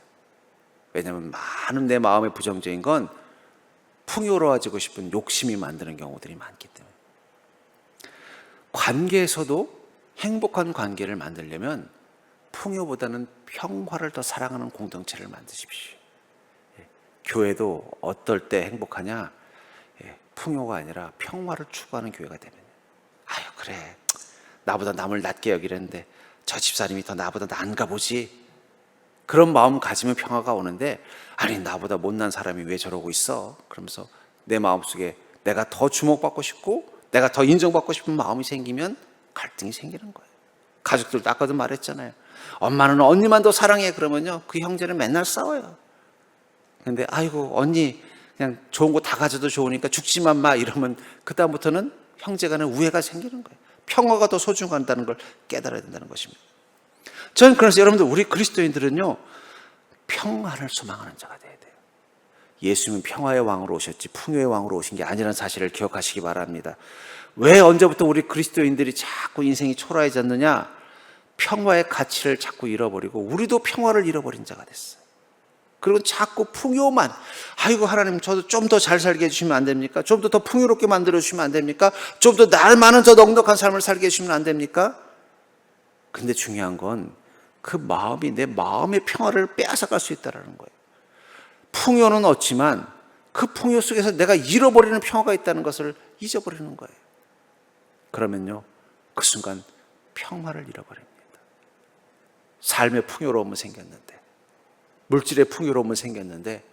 왜냐하면 많은 내 마음의 부정적인 건 풍요로워지고 싶은 욕심이 만드는 경우들이 많기 때문에. 관계에서도 행복한 관계를 만들려면 풍요보다는 평화를 더 사랑하는 공동체를 만드십시오. 교회도 어떨 때 행복하냐? 풍요가 아니라 평화를 추구하는 교회가 되면, 아유 그래, 나보다 남을 낮게 여기랬는데 저 집사님이 더 나보다 나은가 보지, 그런 마음 가지면 평화가 오는데, 아니 나보다 못난 사람이 왜 저러고 있어? 그러면서 내 마음속에 내가 더 주목받고 싶고 내가 더 인정받고 싶은 마음이 생기면 갈등이 생기는 거예요. 가족들도 아까도 말했잖아요. 엄마는 언니만 더 사랑해 그러면요, 그 형제는 맨날 싸워요. 근데 아이고 언니 그냥 좋은 거 다 가져도 좋으니까 죽지만 마 이러면 그다음부터는 형제간에 우애가 생기는 거예요. 평화가 더 소중하다는 걸 깨달아야 된다는 것입니다. 저는 그래서 여러분들, 우리 그리스도인들은요, 평화를 소망하는 자가 돼야 돼요. 예수님은 평화의 왕으로 오셨지 풍요의 왕으로 오신 게 아니라는 사실을 기억하시기 바랍니다. 왜 언제부터 우리 그리스도인들이 자꾸 인생이 초라해졌느냐? 평화의 가치를 자꾸 잃어버리고 우리도 평화를 잃어버린 자가 됐어요. 그리고 자꾸 풍요만, 아이고 하나님 저도 좀 더 잘 살게 해주시면 안 됩니까? 좀 더 풍요롭게 만들어 주시면 안 됩니까? 좀 더 날만은 더 넉넉한 삶을 살게 해주시면 안 됩니까? 근데 중요한 건 그 마음이 내 마음의 평화를 빼앗아갈 수 있다는 거예요. 풍요는 얻지만 그 풍요 속에서 내가 잃어버리는 평화가 있다는 것을 잊어버리는 거예요. 그러면요, 그 순간 평화를 잃어버립니다. 삶의 풍요로움은 생겼는데, 물질의 풍요로움은 생겼는데,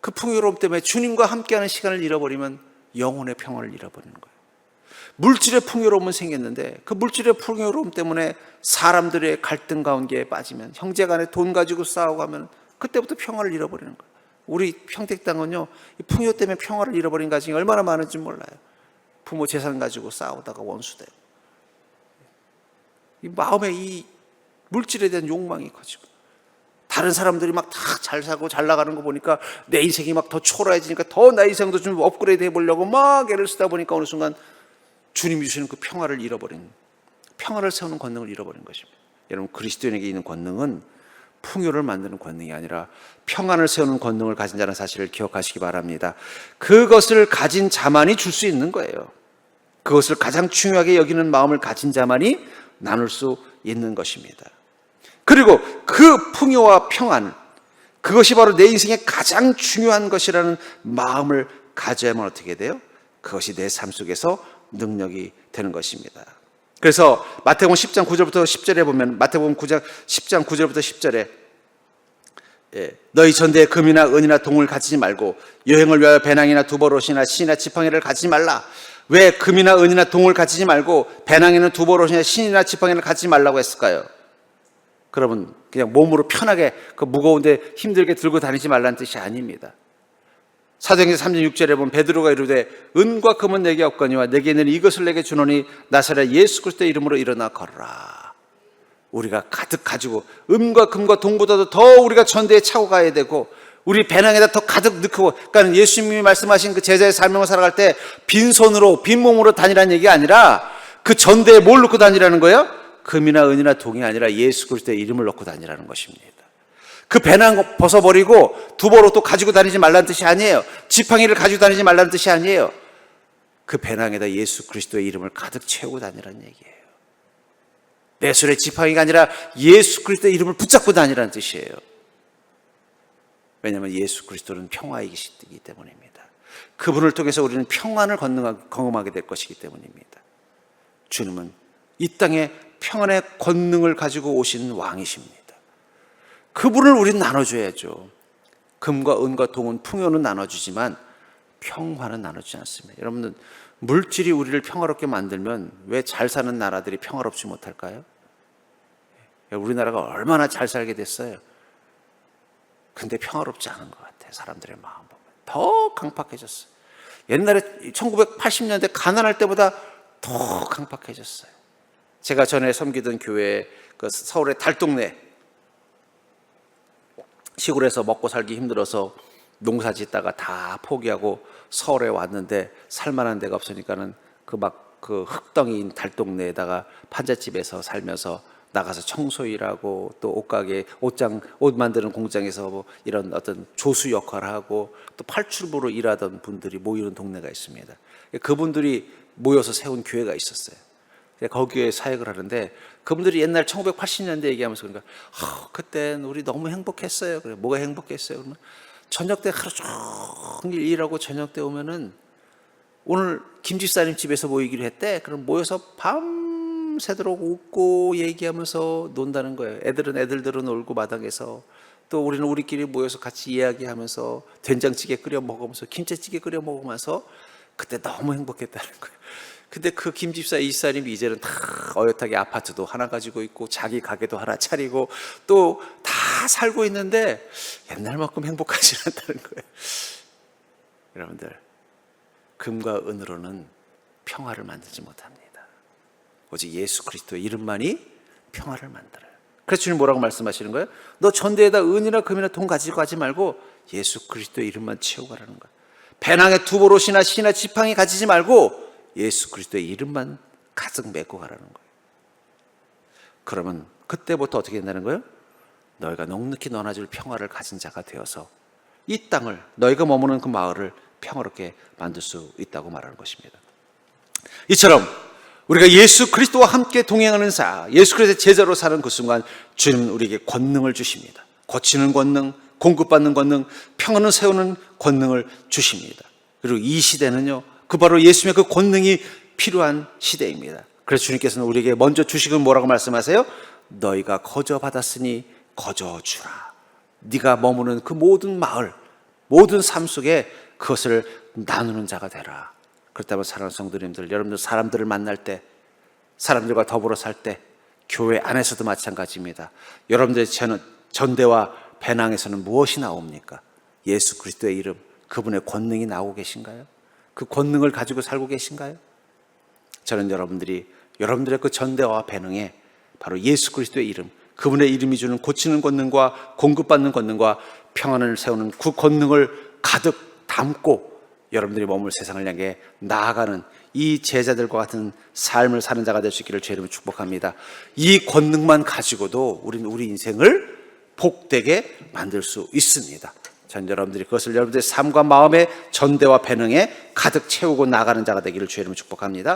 그 풍요로움 때문에 주님과 함께하는 시간을 잃어버리면 영혼의 평화를 잃어버리는 거예요. 물질의 풍요로움은 생겼는데 그 물질의 풍요로움 때문에 사람들의 갈등 가운데에 빠지면, 형제간에 돈 가지고 싸우고 하면 그때부터 평화를 잃어버리는 거예요. 우리 평택당은요, 이 풍요 때문에 평화를 잃어버린 가정이 얼마나 많은지 몰라요. 부모 재산 가지고 싸우다가 원수되고, 이 마음에 이 물질에 대한 욕망이 커지고, 다른 사람들이 막 다 잘 사고 잘 나가는 거 보니까 내 인생이 막 더 초라해지니까 더 나 인생도 좀 업그레이드 해보려고 막 애를 쓰다 보니까 어느 순간 주님이 주시는 그 평화를 잃어버린, 평화를 세우는 권능을 잃어버린 것입니다. 여러분, 그리스도인에게 있는 권능은 풍요를 만드는 권능이 아니라 평안을 세우는 권능을 가진 자라는 사실을 기억하시기 바랍니다. 그것을 가진 자만이 줄 수 있는 거예요. 그것을 가장 중요하게 여기는 마음을 가진 자만이 나눌 수 있는 것입니다. 그리고 그 풍요와 평안, 그것이 바로 내 인생의 가장 중요한 것이라는 마음을 가져야만 어떻게 돼요? 그것이 내 삶 속에서 능력이 되는 것입니다. 그래서 마태복음 10장 9절부터 10절에 보면, 마태복음 10장 9절부터 10절에 너희 전대에 금이나 은이나 동을 가지지 말고 여행을 위하여 배낭이나 두버롯이나 신이나 지팡이를 가지지 말라. 왜 금이나 은이나 동을 가지지 말고 배낭에는 두버롯이나 신이나 지팡이를 가지지 말라고 했을까요? 그러면 그냥 몸으로 편하게 그 무거운데 힘들게 들고 다니지 말라는 뜻이 아닙니다. 사도행전 3장 6절에 보면 베드로가 이르되 은과 금은 내게 없거니와 내게 있는 이것을 내게 주노니 나사렛 예수 그리스도의 이름으로 일어나 걸어라. 우리가 가득 가지고 은과 금과 동보다도 더 우리가 전대에 차고 가야 되고, 우리 배낭에다 더 가득 넣고, 그러니까 예수님이 말씀하신 그 제자의 삶을 살아갈 때 빈손으로 빈몸으로 다니라는 얘기가 아니라 그 전대에 뭘 넣고 다니라는 거예요? 금이나 은이나 동이 아니라 예수 그리스도의 이름을 넣고 다니라는 것입니다. 그 배낭 벗어버리고 두버롯도 가지고 다니지 말라는 뜻이 아니에요. 지팡이를 가지고 다니지 말라는 뜻이 아니에요. 그 배낭에다 예수 그리스도의 이름을 가득 채우고 다니라는 얘기예요. 내 손에 지팡이가 아니라 예수 그리스도의 이름을 붙잡고 다니라는 뜻이에요. 왜냐하면 예수 그리스도는 평화이시기 때문입니다. 그분을 통해서 우리는 평안을 경험하게 될 것이기 때문입니다. 주님은 이 땅에 평안의 권능을 가지고 오신 왕이십니다. 그분을 우리는 나눠줘야죠. 금과 은과 동은 풍요는 나눠주지만 평화는 나누지 않습니다. 여러분들, 물질이 우리를 평화롭게 만들면 왜 잘 사는 나라들이 평화롭지 못할까요? 우리나라가 얼마나 잘 살게 됐어요. 근데 평화롭지 않은 것 같아요. 사람들의 마음 보면 더 강팍해졌어요. 옛날에 1980년대 가난할 때보다 더 강팍해졌어요. 제가 전에 섬기던 교회, 그 서울의 달동네, 시골에서 먹고 살기 힘들어서 농사 짓다가 다 포기하고 서울에 왔는데 살만한 데가 없으니까는 그 흙덩이인 달동네에다가 판잣집에서 살면서 나가서 청소일하고 또 옷가게, 옷 만드는 공장에서 뭐 이런 어떤 조수 역할을 하고 또 팔출부로 일하던 분들이 모이는 동네가 있습니다. 그분들이 모여서 세운 교회가 있었어요. 거기에 사역을 하는데 그분들이 옛날 1980년대 얘기하면서 그러니까 그땐 우리 너무 행복했어요. 그래, 뭐가 행복했어요? 그러면 저녁 때 하루 종일 일하고 저녁 때 오면은 오늘 김집사님 집에서 모이기로 했대. 그럼 모여서 밤새도록 웃고 얘기하면서 논다는 거예요. 애들은 놀고 마당에서, 또 우리는 우리끼리 모여서 같이 이야기하면서 된장찌개 끓여 먹으면서 김치찌개 끓여 먹으면서 그때 너무 행복했다는 거예요. 근데 그 김집사 이집사님이 이제는 다 어엿하게 아파트도 하나 가지고 있고 자기 가게도 하나 차리고 또 다 살고 있는데 옛날만큼 행복하지 않다는 거예요. 여러분들, 금과 은으로는 평화를 만들지 못합니다. 오직 예수 그리스도의 이름만이 평화를 만들어요. 그래서 주님 뭐라고 말씀하시는 거예요? 너 전대에다 은이나 금이나 돈 가지고 가지 말고 예수 그리스도의 이름만 채우고 가라는 거예요. 배낭에 두보롯이나 시나 지팡이 가지지 말고 예수 그리스도의 이름만 가득 메고 가라는 거예요. 그러면 그때부터 어떻게 된다는 거예요? 너희가 넉넉히 너나줄 평화를 가진 자가 되어서 이 땅을, 너희가 머무는 그 마을을 평화롭게 만들 수 있다고 말하는 것입니다. 이처럼 우리가 예수 그리스도와 함께 동행하는 예수 그리스도의 제자로 사는 그 순간 주님은 우리에게 권능을 주십니다. 고치는 권능, 공급받는 권능, 평안을 세우는 권능을 주십니다. 그리고 이 시대는요, 그 바로 예수님의 그 권능이 필요한 시대입니다. 그래서 주님께서는 우리에게 먼저 주시고 뭐라고 말씀하세요? 너희가 거저 받았으니 거저 주라. 네가 머무는 그 모든 마을, 모든 삶 속에 그것을 나누는 자가 되라. 그렇다면 사랑하는 성도님들, 여러분들 사람들을 만날 때, 사람들과 더불어 살 때, 교회 안에서도 마찬가지입니다. 여러분들의 전대와 배낭에서는 무엇이 나옵니까? 예수 그리스도의 이름, 그분의 권능이 나오고 계신가요? 그 권능을 가지고 살고 계신가요? 저는 여러분들의 그 전대와 배낭에 바로 예수 그리스도의 이름, 그분의 이름이 주는 고치는 권능과 공급받는 권능과 평안을 세우는 그 권능을 가득 담고 여러분들이 머물 세상을 향해 나아가는 이 제자들과 같은 삶을 사는 자가 될 수 있기를 주의 이름으로 축복합니다. 이 권능만 가지고도 우리는 우리 인생을 복되게 만들 수 있습니다. 전 여러분들이 그것을 여러분들의 삶과 마음의 전대와 배능에 가득 채우고 나가는 자가 되기를 주의 이름으로 축복합니다.